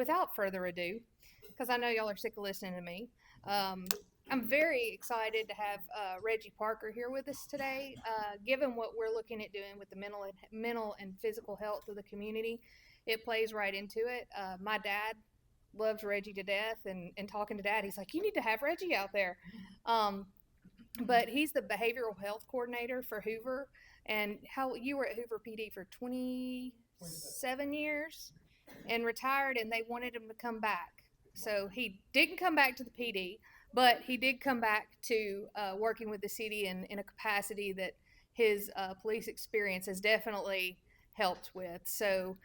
without further ado, because I know y'all are sick of listening to me, I'm very excited to have Reggie Parker here with us today. Given what we're looking at doing with the mental and physical health of the community, it plays right into it. My dad loves Reggie to death, and talking to Dad, he's like, "You need to have Reggie out there." Um, but he's the behavioral health coordinator for Hoover. And how you were at Hoover PD for 27 years and retired, and they wanted him to come back. So he didn't come back to the PD, but he did come back to working with the city in a capacity that his police experience has definitely helped with. So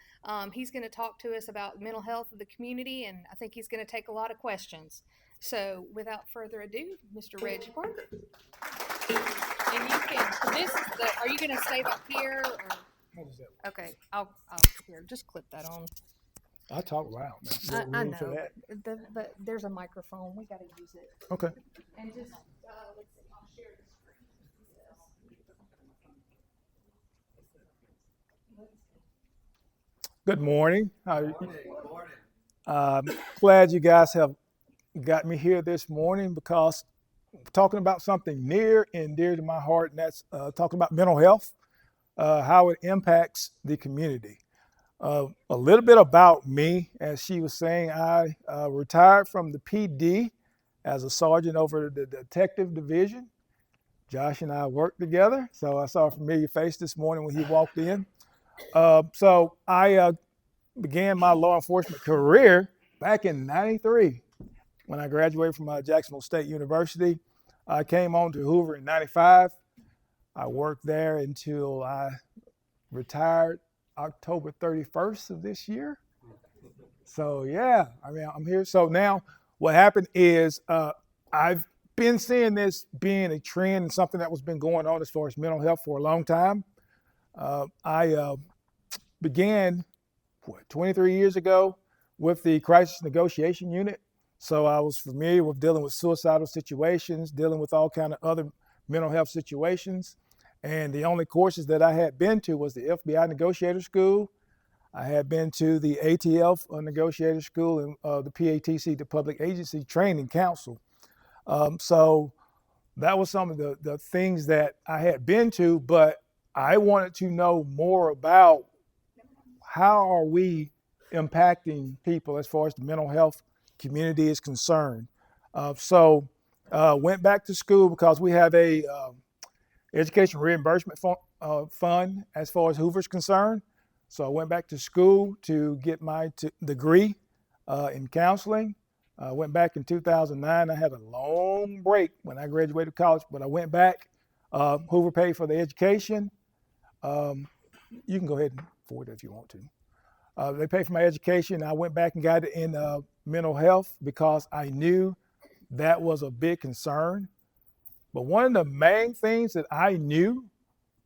he's going to talk to us about mental health of the community, and I think he's going to take a lot of questions. So without further ado, Mr. Reggie Parker. And you can, this is the, are you going to stay up here? Or? Okay, I'll here, just clip that on. I talk loud now. I know, but there's a microphone. We got to use it. Okay. And just, let's see, I'll share the screen. Good morning. How are you? Glad you guys have got me here this morning because we're talking about something near and dear to my heart, and that's talking about mental health, how it impacts the community. A little bit about me, as she was saying, I retired from the PD as a sergeant over the detective division. Josh and I worked together, so I saw a familiar face this morning when he walked in. So I began my law enforcement career back in '93 when I graduated from Jacksonville State University. I came on to Hoover in '95. I worked there until I retired October 31st of this year. So yeah, I mean, I'm here. So now what happened is I've been seeing this being a trend and something that was been going on as far as mental health for a long time. I began 23 years ago with the crisis negotiation unit. So I was familiar with dealing with suicidal situations, dealing with all kind of other mental health situations. And the only courses that I had been to was the FBI Negotiator School. I had been to the ATF Negotiator School and the PATC, the Public Agency Training Council. So that was some of the things that I had been to, but I wanted to know more about how are we impacting people as far as the mental health community is concerned. So went back to school because we have a education reimbursement fund as far as Hoover's concerned. So I went back to school to get my degree in counseling. I went back in 2009. I had a long break when I graduated college, but I went back. Hoover paid for the education. You can go ahead and forward it if you want to. They paid for my education. I went back and got it in mental health because I knew that was a big concern. But one of the main things that I knew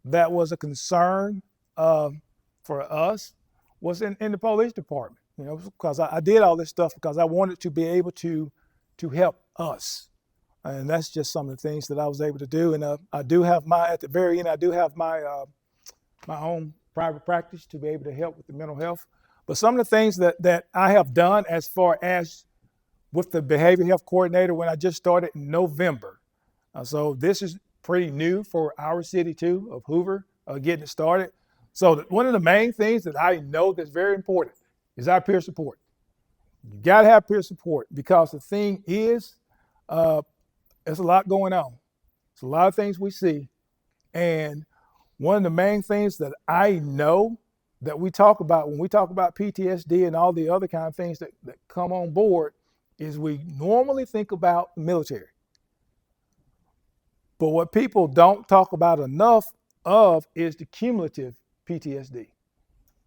that was a concern for us was in the police department, you know, because I did all this stuff because I wanted to be able to help us. And that's just some of the things that I was able to do. And I do have at the very end, I do have my own private practice to be able to help with the mental health. But some of the things that I have done as far as with the behavior health coordinator when I just started in November. So this is pretty new for our city too, of Hoover, getting it started. So one of the main things that I know that's very important is our peer support. You gotta have peer support because the thing is, there's a lot going on. There's a lot of things we see. And one of the main things that I know that we talk about when we talk about PTSD and all the other kind of things that come on board is we normally think about the military. But what people don't talk about enough of is the cumulative PTSD.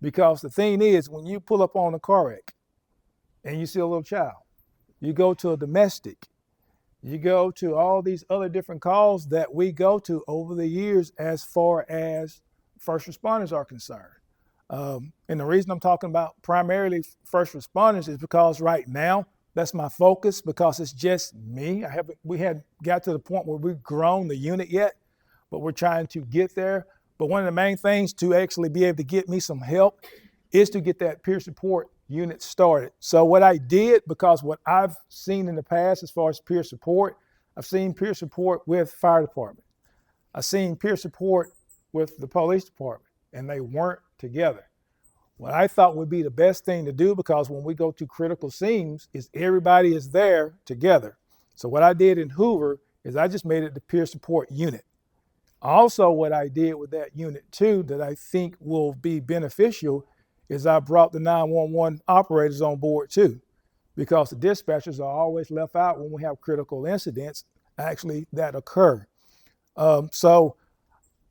Because the thing is, when you pull up on a car wreck and you see a little child, you go to a domestic, you go to all these other different calls that we go to over the years as far as first responders are concerned. And the reason I'm talking about primarily first responders is because right now, that's my focus because it's just me. We hadn't got to the point where we've grown the unit yet, but we're trying to get there. But one of the main things to actually be able to get me some help is to get that peer support unit started. So what I did, because what I've seen in the past as far as peer support, I've seen peer support with fire department. I've seen peer support with the police department, and they weren't together. What I thought would be the best thing to do, because when we go to critical scenes, is everybody is there together. So what I did in Hoover is I just made it the peer support unit. Also, what I did with that unit too, that I think will be beneficial, is I brought the 911 operators on board too, because the dispatchers are always left out when we have critical incidents actually that occur. So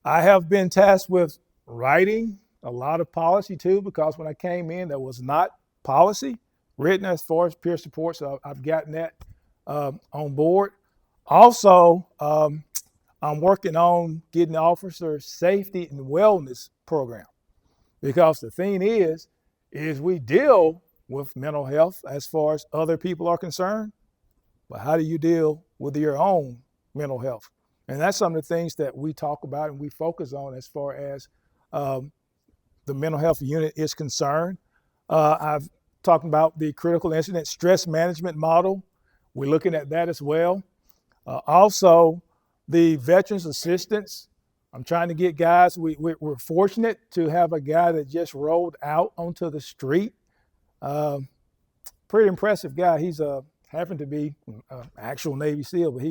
I have been tasked with writing a lot of policy too, because when I came in, there was not policy written as far as peer support. So I've gotten that on board. Also, I'm working on getting the officer safety and wellness program, because the thing is we deal with mental health as far as other people are concerned, but how do you deal with your own mental health? And that's some of the things that we talk about and we focus on as far as the mental health unit is concerned. I've talked about the critical incident stress management model. We're looking at that as well. Also, the veterans assistance. I'm trying to get guys, we're fortunate to have a guy that just rolled out onto the street. Pretty impressive guy. He's happened to be actual Navy SEAL, but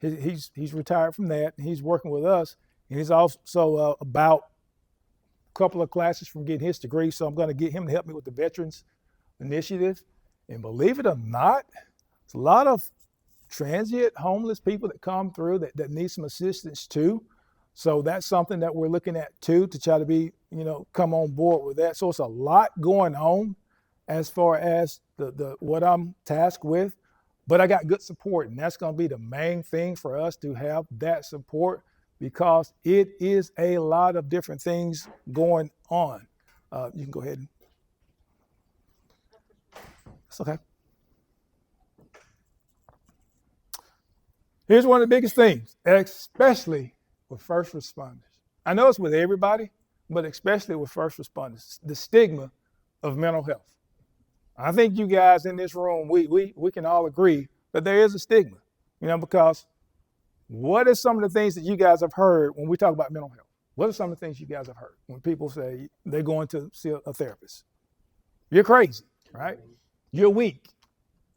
he's retired from that. And he's working with us, and he's also about a couple of classes from getting his degree. So I'm going to get him to help me with the Veterans Initiative. And believe it or not, it's a lot of transient homeless people that come through that need some assistance too. So that's something that we're looking at too, to try to be, come on board with that. So it's a lot going on as far as the what I'm tasked with, but I got good support, and that's going to be the main thing for us, to have that support, because it is a lot of different things going on. You can go ahead. It's okay. Here's one of the biggest things, especially with first responders. I know it's with everybody, but especially with first responders, the stigma of mental health. I think you guys in this room, we can all agree that there is a stigma, because what are some of the things that you guys have heard when we talk about mental health? What are some of the things you guys have heard when people say they're going to see a therapist? You're crazy, right? You're weak.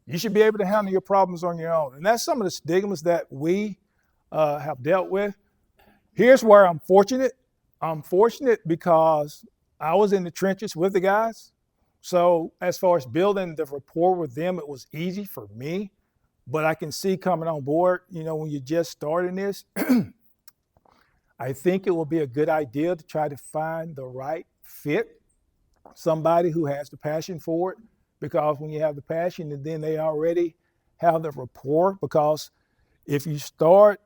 You should be able to handle your problems on your own. And that's some of the stigmas that we have dealt with. Here's where I'm fortunate. I'm fortunate because I was in the trenches with the guys. So as far as building the rapport with them, it was easy for me. But I can see coming on board, when you're just starting this, I think it will be a good idea to try to find the right fit, somebody who has the passion for it. Because when you have the passion, and then they already have the rapport, because if you start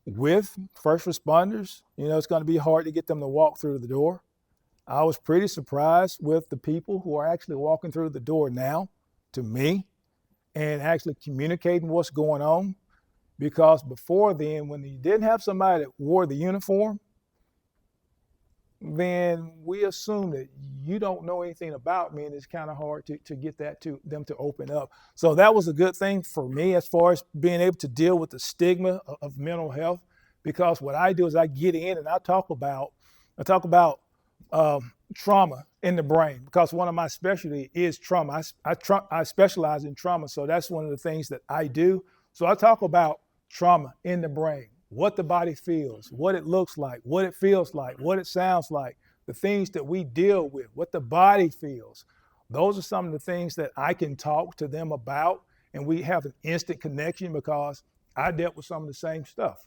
with first responders, it's going to be hard to get them to walk through the door. I was pretty surprised with the people who are actually walking through the door now to me and actually communicating what's going on. Because before then, when you didn't have somebody that wore the uniform, then we assume that you don't know anything about me, and it's kind of hard to get that to them to open up. So that was a good thing for me as far as being able to deal with the stigma of mental health, because what I do is I get in and I talk about trauma in the brain, because one of my specialty is trauma. I specialize in trauma, so that's one of the things that I do. So I talk about trauma in the brain, what the body feels, what it looks like, what it feels like, what it sounds like, the things that we deal with, what the body feels. Those are some of the things that I can talk to them about, and we have an instant connection because I dealt with some of the same stuff.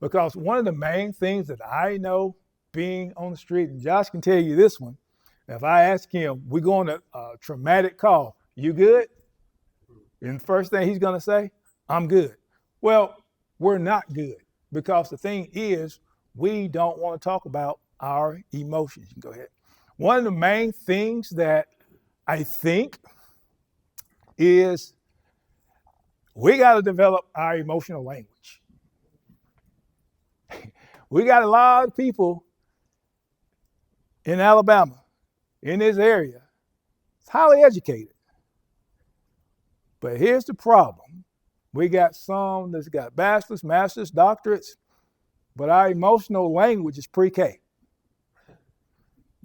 Because one of the main things that I know being on the street, and Josh can tell you this one, if I ask him, we're going to a traumatic call, you good? And the first thing he's going to say, I'm good. Well, we're not good. Because the thing is, we don't want to talk about our emotions. You can go ahead. One of the main things that I think is we got to develop our emotional language. We got a lot of people in Alabama, in this area, It's highly educated. But here's the problem. We got some that's got bachelor's, master's, doctorates, but our emotional language is pre-K.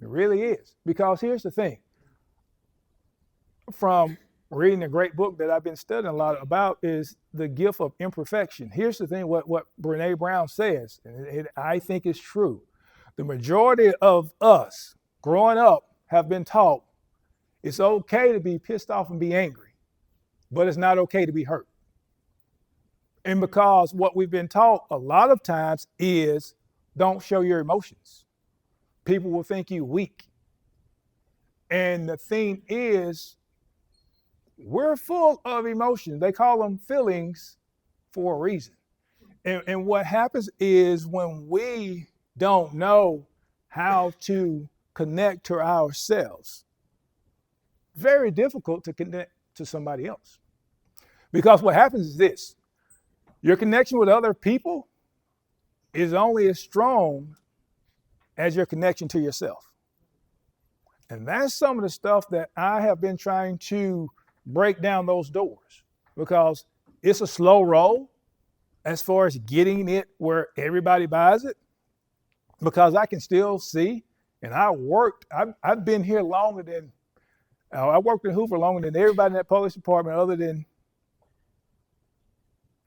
It really is. Because here's the thing. From reading a great book that I've been studying a lot about is the gift of imperfection. Here's the thing, what Brene Brown says, and I think is true. The majority of us growing up have been taught it's okay to be pissed off and be angry, but it's not okay to be hurt. And because what we've been taught a lot of times is don't show your emotions. People will think you weak. And the thing is, we're full of emotions. They call them feelings for a reason. And what happens is when we don't know how to connect to ourselves, very difficult to connect to somebody else. Because what happens is this, your connection with other people is only as strong as your connection to yourself. And that's some of the stuff that I have been trying to break down those doors, because it's a slow roll as far as getting it where everybody buys it, because I can still see, and I've been here longer than, I worked in Hoover longer than everybody in that police department other than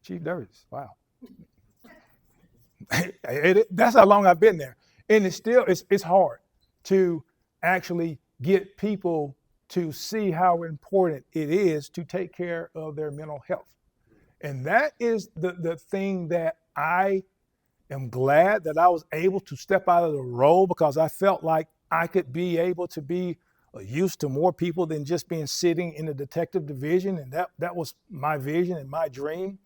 Chief Durtis. Wow. That's how long I've been there. And it's hard to actually get people to see how important it is to take care of their mental health. And that is the thing that I am glad that I was able to step out of the role, because I felt like I could be able to be of use to more people than just being sitting in the detective division. And that was my vision and my dream.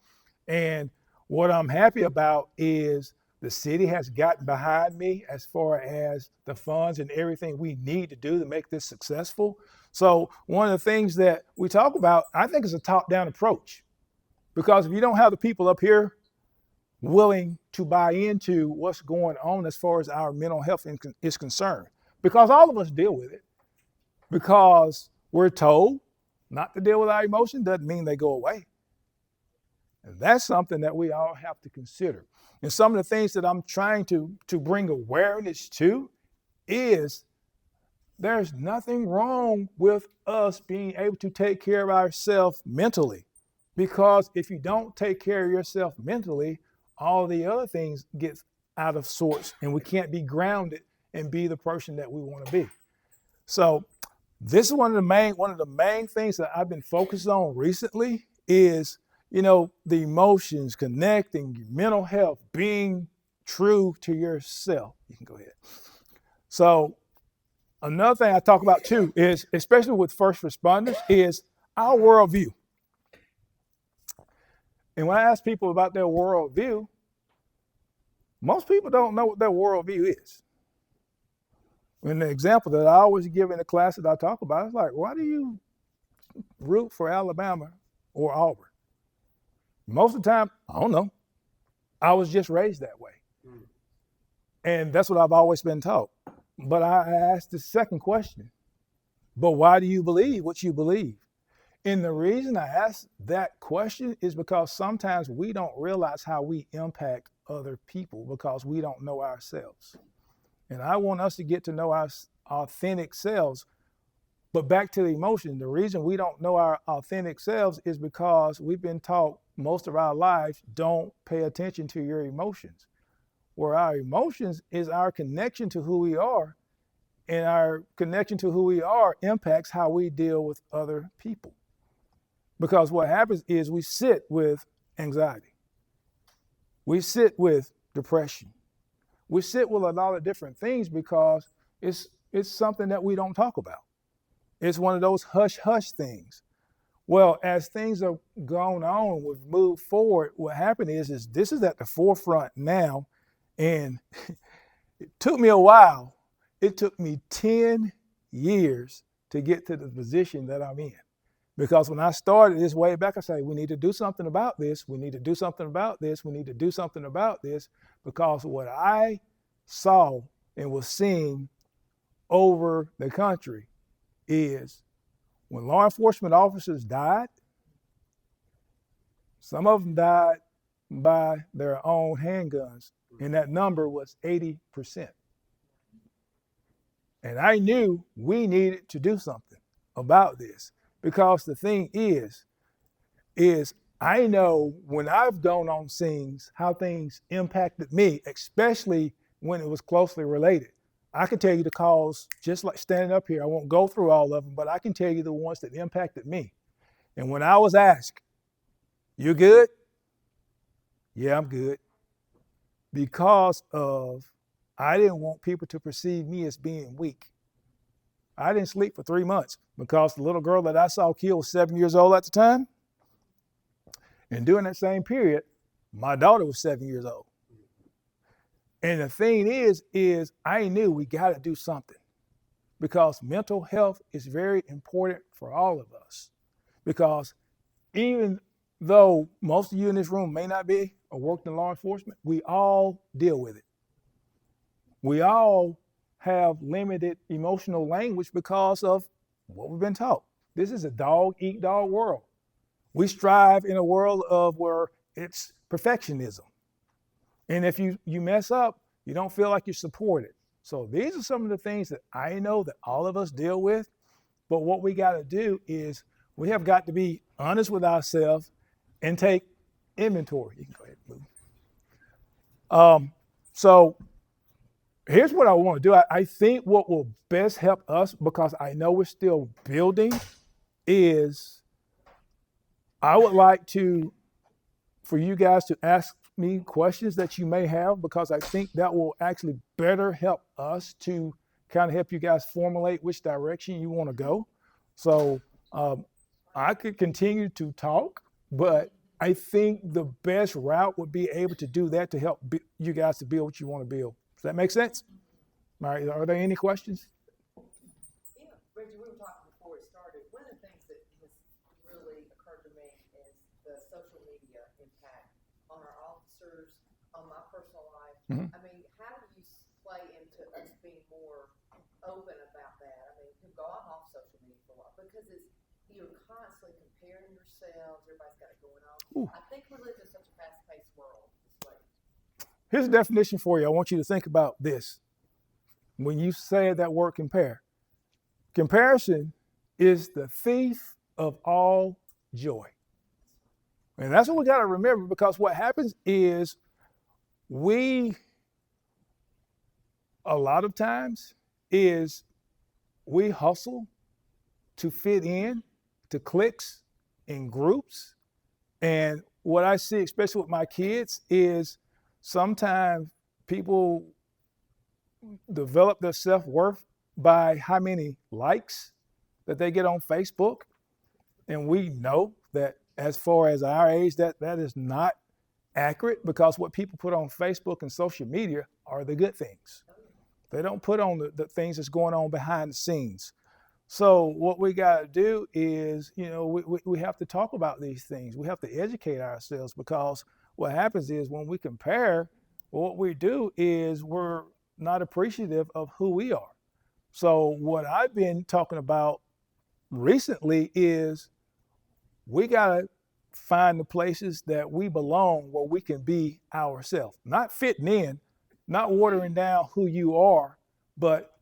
And what I'm happy about is the city has gotten behind me as far as the funds and everything we need to do to make this successful. So one of the things that we talk about, I think, is a top-down approach. Because if you don't have the people up here willing to buy into what's going on as far as our mental health is concerned, because all of us deal with it, because we're told not to deal with our emotions doesn't mean they go away. And that's something that we all have to consider. And some of the things that I'm trying to bring awareness to is there's nothing wrong with us being able to take care of ourselves mentally. Because if you don't take care of yourself mentally, all the other things get out of sorts, and we can't be grounded and be the person that we want to be. So this is one of the main things that I've been focused on recently is, the emotions, connecting, your mental health, being true to yourself. You can go ahead. So another thing I talk about too is, especially with first responders, is our worldview. And when I ask people about their worldview, most people don't know what their worldview is. And the example that I always give in the class that I talk about is like, why do you root for Alabama or Auburn? Most of the time, I don't know. I was just raised that way. And that's what I've always been taught. But I asked the second question, but why do you believe what you believe? And the reason I ask that question is because sometimes we don't realize how we impact other people because we don't know ourselves. And I want us to get to know our authentic selves. But back to the emotion, the reason we don't know our authentic selves is because we've been taught most of our lives, don't pay attention to your emotions. Where our emotions is our connection to who we are, and our connection to who we are impacts how we deal with other people. Because what happens is we sit with anxiety. We sit with depression. We sit with a lot of different things because it's something that we don't talk about. It's one of those hush-hush things. Well, as things have gone on, we've moved forward, what happened is this is at the forefront now, and it took me a while. It took me 10 years to get to the position that I'm in. Because when I started this way back, I said, we need to do something about this. We need to do something about this. We need to do something about this. Because what I saw and was seeing over the country is when law enforcement officers died, some of them died by their own handguns, and that number was 80%. And I knew we needed to do something about this, because the thing is I know when I've gone on scenes how things impacted me, especially when it was closely related. I can tell you the calls, just like standing up here. I won't go through all of them, but I can tell you the ones that impacted me. And when I was asked, "You good?" "Yeah, I'm good." Because I didn't want people to perceive me as being weak. I didn't sleep for 3 months because the little girl that I saw killed was 7 years old at the time. And during that same period, my daughter was 7 years old. And the thing is I knew we got to do something, because mental health is very important for all of us. Because even though most of you in this room may not be or worked in law enforcement, we all deal with it. We all have limited emotional language because of what we've been taught. This is a dog-eat-dog world. We strive in a world of where it's perfectionism. And if you mess up, you don't feel like you're supported. So these are some of the things that I know that all of us deal with. But what we got to do is we have got to be honest with ourselves and take inventory. You can go ahead and move. So here's what I want to do. I think what will best help us, because I know we're still building, is I would like for you guys to ask me questions that you may have, because I think that will actually better help us to kind of help you guys formulate which direction you want to go. So I could continue to talk, but I think the best route would be able to do that to help you guys to build what you want to build. Does that make sense? All right, are there any questions? Yeah, Reggie, we were talking before it started. One of the things that has really occurred to me is the social media impact on our officers, on my personal life. Mm-hmm. I mean, how do you play into us being more open about that? I mean, to go off social media for a while, because you're constantly comparing yourselves. Everybody's got it going on. Ooh. I think we live in such a fast-paced world this way. Here's a definition for you. I want you to think about this. When you say that word compare, comparison is the thief of all joy. And that's what we got to remember, because what happens is a lot of times we hustle to fit in to cliques and groups. And what I see, especially with my kids, is sometimes people develop their self-worth by how many likes that they get on Facebook. And we know that as far as our age, that is not accurate, because what people put on Facebook and social media are the good things. They don't put on the things that's going on behind the scenes. So what we got to do is, we have to talk about these things. We have to educate ourselves, because what happens is when we compare, what we do is we're not appreciative of who we are. So what I've been talking about recently is we got to find the places that we belong, where we can be ourselves, not fitting in, not watering down who you are, but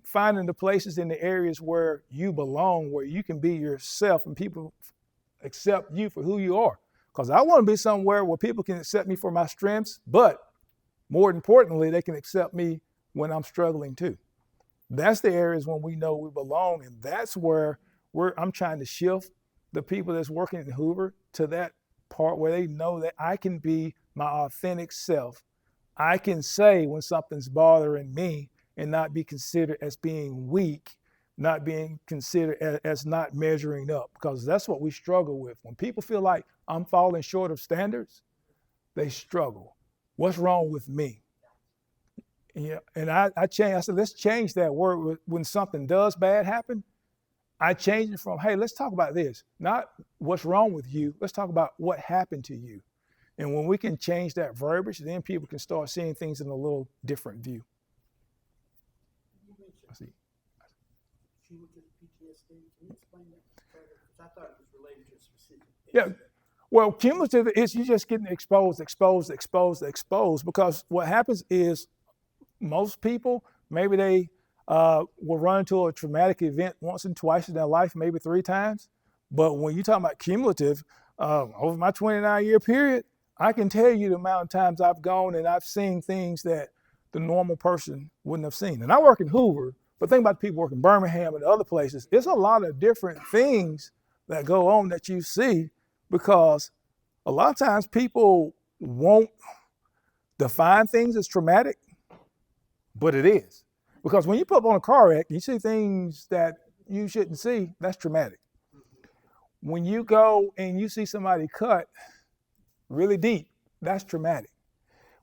finding the places in the areas where you belong, where you can be yourself and people accept you for who you are. Because I want to be somewhere where people can accept me for my strengths, but more importantly, they can accept me when I'm struggling too. That's the areas when we know we belong, and that's where I'm trying to shift the people that's working in Hoover to that part where they know that I can be my authentic self. I can say when something's bothering me and not be considered as being weak, not being considered as not measuring up, because that's what we struggle with. When people feel like I'm falling short of standards, they struggle. What's wrong with me? And I said, let's change that word. When something does bad happen, I changed it from, hey, let's talk about this. Not what's wrong with you. Let's talk about what happened to you. And when we can change that verbiage, then people can start seeing things in a little different view. I see. PTSD. Can you explain that? I thought it was related to a specific. Yeah. Well, cumulative is you just getting exposed, because what happens is most people, maybe they will run into a traumatic event once and twice in their life, maybe 3 times. But when you talk about cumulative, over my 29-year period, I can tell you the amount of times I've gone and I've seen things that the normal person wouldn't have seen. And I work in Hoover, but think about the people working in Birmingham and other places. It's a lot of different things that go on that you see, because a lot of times people won't define things as traumatic, but it is. Because when you put up on a car wreck, you see things that you shouldn't see, that's traumatic. When you go and you see somebody cut really deep, that's traumatic.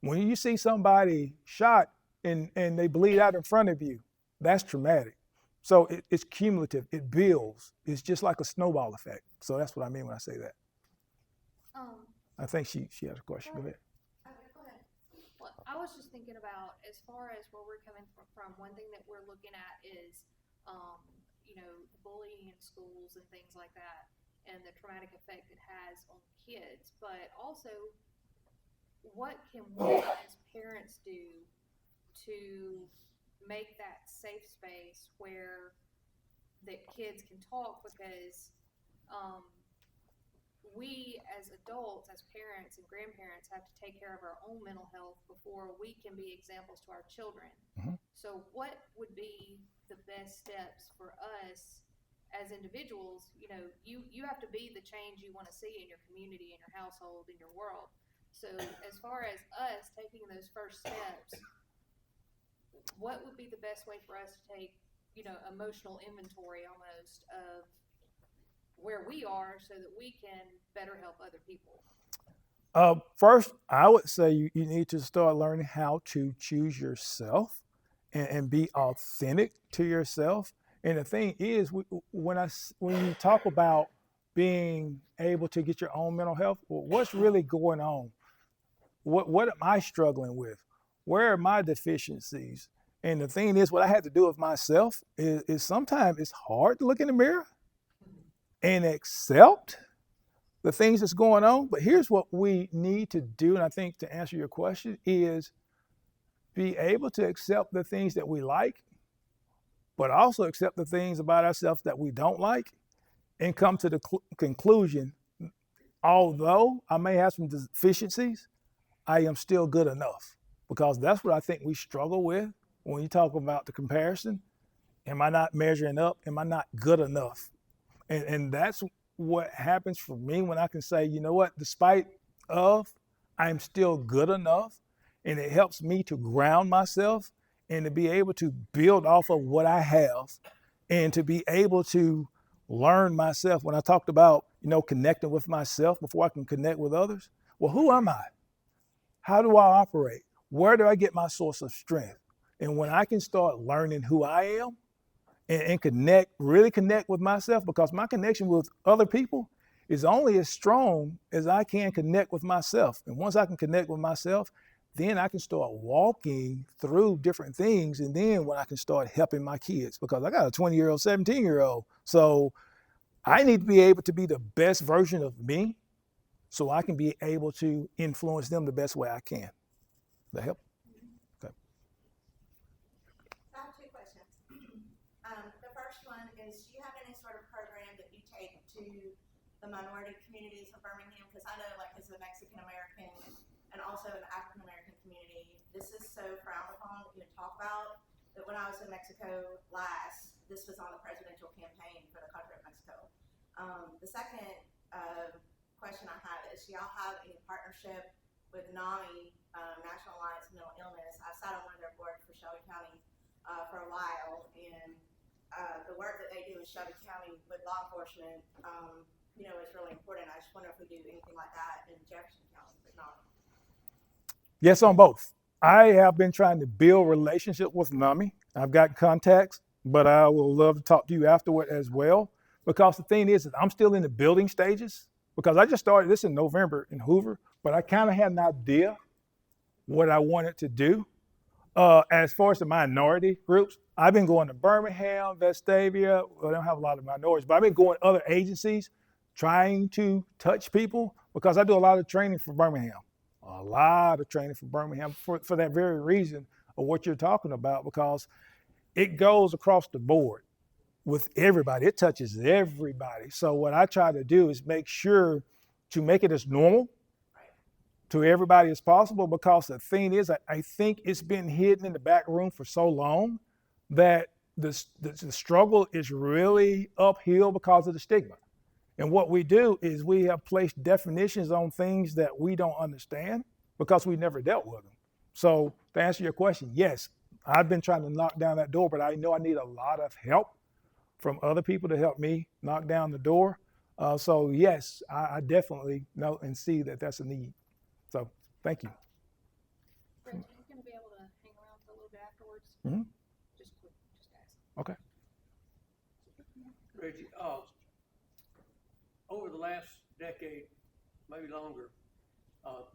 When you see somebody shot and they bleed out in front of you, that's traumatic. So it's cumulative, it builds. It's just like a snowball effect. So that's what I mean when I say that. I think she has a question. Go ahead. Go ahead. Well, I was just thinking about, as far as where we're coming from, one thing that we're looking at is, bullying in schools and things like that, and the traumatic effect it has on kids. But also, what can we as parents do to make that safe space where that kids can talk? Because we as adults, as parents and grandparents, have to take care of our own mental health before we can be examples to our children. Mm-hmm. So what would be the best steps for us as individuals? You have to be the change you want to see in your community, in your household, in your world. So as far as us taking those first steps, what would be the best way for us to take, emotional inventory almost of where we are, so that we can better help other people? First, I would say you need to start learning how to choose yourself and be authentic to yourself. And the thing is, when you talk about being able to get your own mental health, well, what's really going on? What am I struggling with? Where are my deficiencies? And the thing is, what I had to do with myself is sometimes it's hard to look in the mirror and accept the things that's going on. But here's what we need to do, and I think to answer your question, is be able to accept the things that we like, but also accept the things about ourselves that we don't like, and come to the conclusion, although I may have some deficiencies, I am still good enough. Because that's what I think we struggle with when you talk about the comparison. Am I not measuring up? Am I not good enough? And that's what happens for me when I can say, you know what, despite of, I'm still good enough. And it helps me to ground myself and to be able to build off of what I have, and to be able to learn myself. When I talked about, connecting with myself before I can connect with others, well, who am I? How do I operate? Where do I get my source of strength? And when I can start learning who I am and really connect with myself, because my connection with other people is only as strong as I can connect with myself. And once I can connect with myself, then I can start walking through different things. And then when I can start helping my kids, because I got a 20-year-old, 17-year-old. So I need to be able to be the best version of me, so I can be able to influence them the best way I can. Does that help? Okay. I have 2 questions. The first one is, do you have any sort of program that you take to the minority communities of Birmingham? Because I know, as a Mexican American and also an African American community, this is so frowned upon that you talk about, that when I was in Mexico last, this was on the presidential campaign for the country of Mexico. The second question I have is, do y'all have any partnership with NAMI, National Alliance of Mental Illness? I sat on one of their boards for Shelby County for a while, and the work that they do in Shelby County with law enforcement, is really important. I just wonder if we do anything like that in Jefferson County with NAMI. Yes, on both. I have been trying to build relationship with NAMI. I've got contacts, but I will love to talk to you afterward as well. Because the thing is I'm still in the building stages, because I just started this in November in Hoover, but I kind of had an idea what I wanted to do. As far as the minority groups, I've been going to Birmingham, Vestavia. Well, I don't have a lot of minorities, but I've been going to other agencies trying to touch people because I do a lot of training for Birmingham. A lot of training for Birmingham for that very reason of what you're talking about, because it goes across the board with everybody. It touches everybody. So what I try to do is make sure to make it as normal to everybody as possible, because the thing is, I think it's been hidden in the back room for so long that the struggle is really uphill because of the stigma. And what we do is we have placed definitions on things that we don't understand because we never dealt with them. So to answer your question, yes, I've been trying to knock down that door, but I know I need a lot of help from other people to help me knock down the door. So yes, I definitely know and see that that's a need. So thank you. Reggie, you going to be able to hang around for a little bit afterwards? Mhm. Just ask. Okay. Reggie, over the last decade, maybe longer,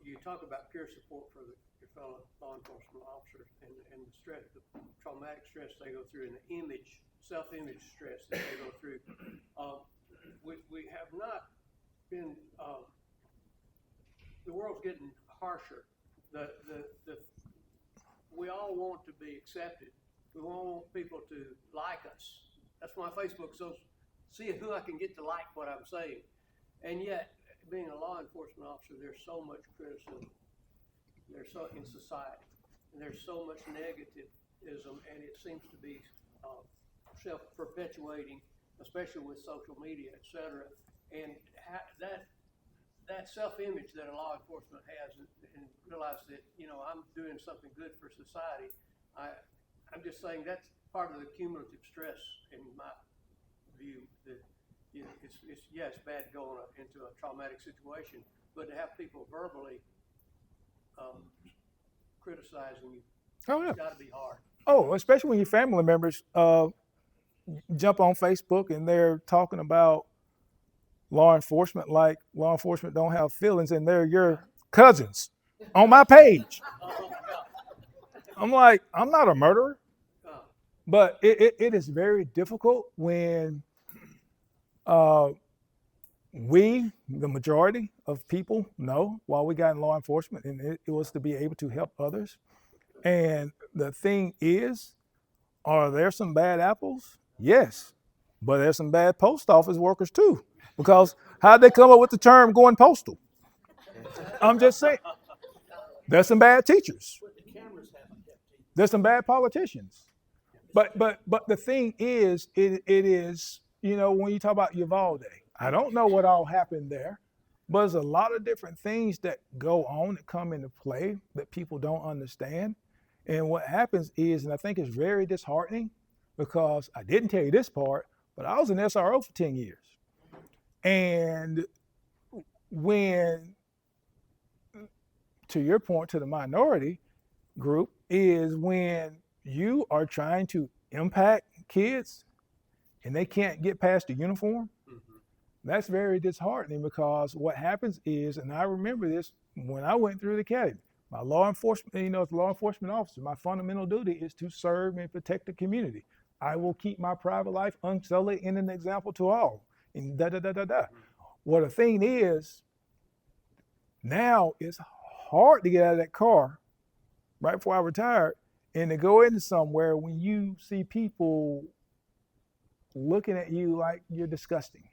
you talk about peer support for your fellow law enforcement officers and the stress, the traumatic stress they go through, and the self-image stress that they go through. We have not been. The world's getting harsher. We all want to be accepted. We all want people to like us. That's why Facebook says, see who I can get to like what I'm saying. And yet, being a law enforcement officer, there's so much criticism. There's so in society, and there's so much negativism, and it seems to be self-perpetuating, especially with social media, et cetera. And that self-image that a law enforcement has, and realize that, I'm doing something good for society. I'm just saying that's part of the cumulative stress in my view. That it's bad going into a traumatic situation, but to have people verbally criticizing you, it's got to be hard. Oh, especially when your family members jump on Facebook and they're talking about law enforcement like law enforcement don't have feelings, and they're your cousins on my page. I'm like, I'm not a murderer. But it is very difficult when we, the majority of people, know why we got in law enforcement, and it was to be able to help others. And the thing is, are there some bad apples? Yes, but there's some bad post office workers too, because how'd they come up with the term going postal? I'm just saying. There's some bad teachers. There's some bad politicians. But the thing is, it is, when you talk about Uvalde, I don't know what all happened there, but there's a lot of different things that go on that come into play that people don't understand. And what happens is, and I think it's very disheartening, because I didn't tell you this part, but I was an SRO for 10 years. And when, to your point, to the minority group, is when you are trying to impact kids and they can't get past the uniform. That's very disheartening, because what happens is, and I remember this when I went through the academy, my law enforcement, as a law enforcement officer, my fundamental duty is to serve and protect the community. I will keep my private life unsullied and an example to all. And Well, the thing is, now it's hard to get out of that car right before I retired and to go into somewhere when you see people looking at you like you're disgusting.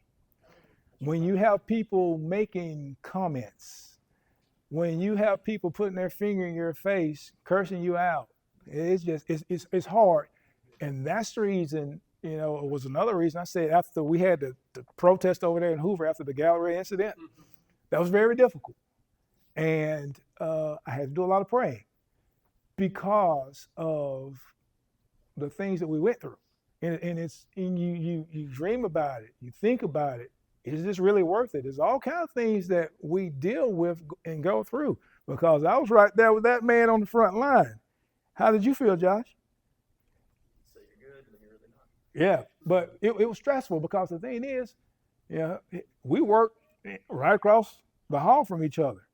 When you have people making comments, when you have people putting their finger in your face, cursing you out, it's hard. And that's the reason, it was another reason I said, after we had the protest over there in Hoover after the gallery incident, that was very difficult. And I had to do a lot of praying because of the things that we went through. And you dream about it, you think about it. Is this really worth it? There's all kinds of things that we deal with and go through, because I was right there with that man on the front line. How did you feel, Josh? So you're good, but you're really not. Yeah, but it was stressful, because the thing is, we work right across the hall from each other.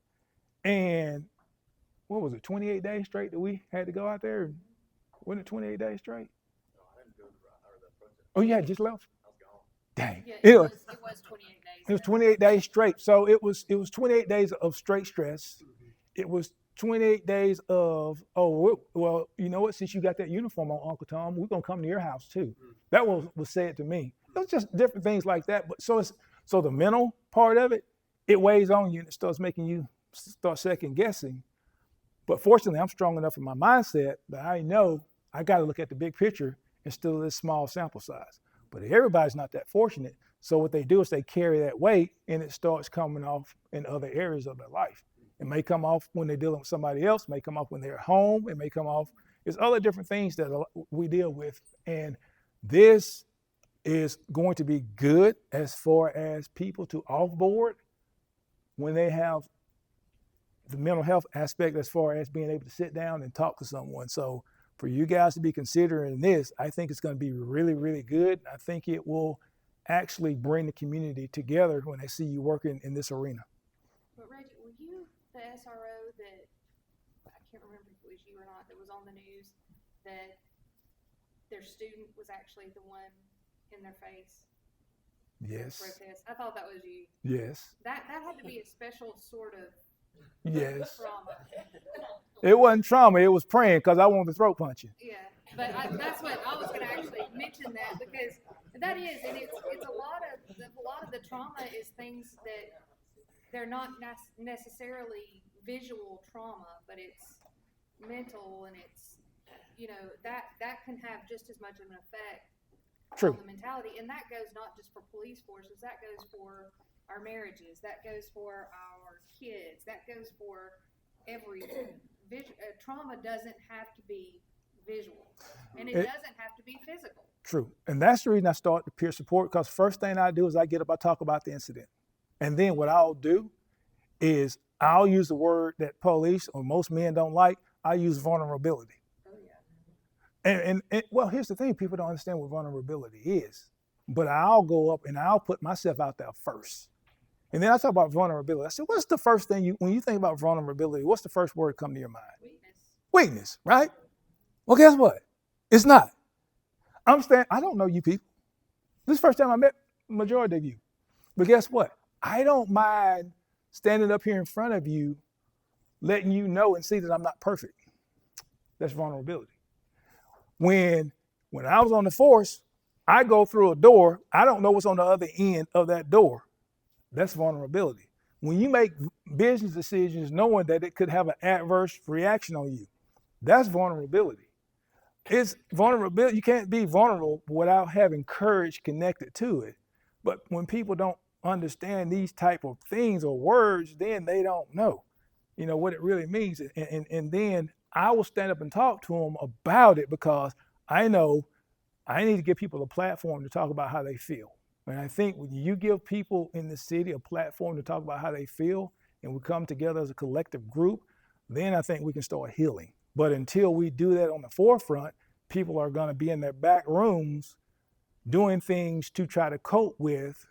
And what was it, 28 days straight that we had to go out there? Wasn't it 28 days straight? No, I didn't go to the protest. Oh, you had just left? I was gone. Dang. Yeah, It it was, was 28 days. it was 28 days straight. So it was 28 days of straight stress. It was 28 days of, oh, well, you know what? Since you got that uniform on, Uncle Tom, we're going to come to your house too. That was said to me. It was just different things like that. But so the mental part of it, it weighs on you and it starts making you start second guessing. But fortunately, I'm strong enough in my mindset that I know I got to look at the big picture instead of this small sample size. But everybody's not that fortunate. So what they do is they carry that weight and it starts coming off in other areas of their life. It may come off when they're dealing with somebody else, may come off when they're at home, it may come off. There's other different things that we deal with. And this is going to be good as far as people to offboard when they have the mental health aspect as far as being able to sit down and talk to someone. So for you guys to be considering this, I think it's going to be really, really good. I think it will actually bring the community together when they see you working in this arena. But Reggie, were you the SRO that, I can't remember if it was you or not, that was on the news that their student was actually the one in their face? Yes. Protest. I thought that was you. Yes. That had to be a special sort of Yes. trauma. It wasn't trauma. It was praying because I wanted to throat punch you. Yeah, but that's what I was going to actually mention that because that is, and it's a lot of the trauma is things that they're not necessarily visual trauma, but it's mental and it's, you know, that can have just as much of an effect True. on the mentality, and that goes not just for police forces, that goes for our marriages, that goes for our kids, that goes for everything. Trauma doesn't have to be visual, and it doesn't have to be physical. True. And that's the reason I start the peer support, because first thing I do is I get up, I talk about the incident. And then what I'll do is I'll use the word that police or most men don't like. I use vulnerability. Oh yeah. And well, here's the thing. People don't understand what vulnerability is. But I'll go up and I'll put myself out there first. And then I talk about vulnerability. I said, what's the first thing when you think about vulnerability, what's the first word come to your mind? Weakness, right? Well, guess what? It's not. I don't know you people. This is the first time I met the majority of you. But guess what? I don't mind standing up here in front of you, letting you know and see that I'm not perfect. That's vulnerability. When I was on the force, I go through a door. I don't know what's on the other end of that door. That's vulnerability. When you make business decisions knowing that it could have an adverse reaction on you, that's vulnerability. It's vulnerability. You can't be vulnerable without having courage connected to it. But when people don't understand these type of things or words, then they don't know, what it really means. And then I will stand up and talk to them about it because I know I need to give people a platform to talk about how they feel. And I think when you give people in the city a platform to talk about how they feel and we come together as a collective group, then I think we can start healing. But until we do that on the forefront, people are going to be in their back rooms doing things to try to cope with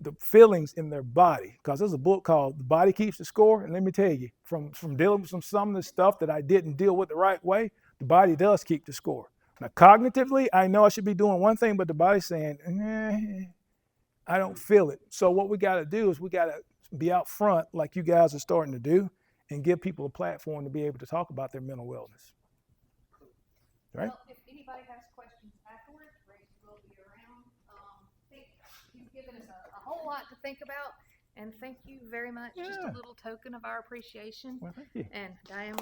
the feelings in their body. Because there's a book called The Body Keeps the Score. And let me tell you, from dealing with some of the stuff that I didn't deal with the right way, the body does keep the score. Now, cognitively, I know I should be doing one thing, but the body's saying, I don't feel it. So what we got to do is we got to be out front like you guys are starting to do and give people a platform to be able to talk about their mental wellness. Right? Well, if anybody has questions afterwards, Reggie will be around. He's given us a whole lot to think about, and thank you very much. Just a little token of our appreciation. Well, thank you. And Diane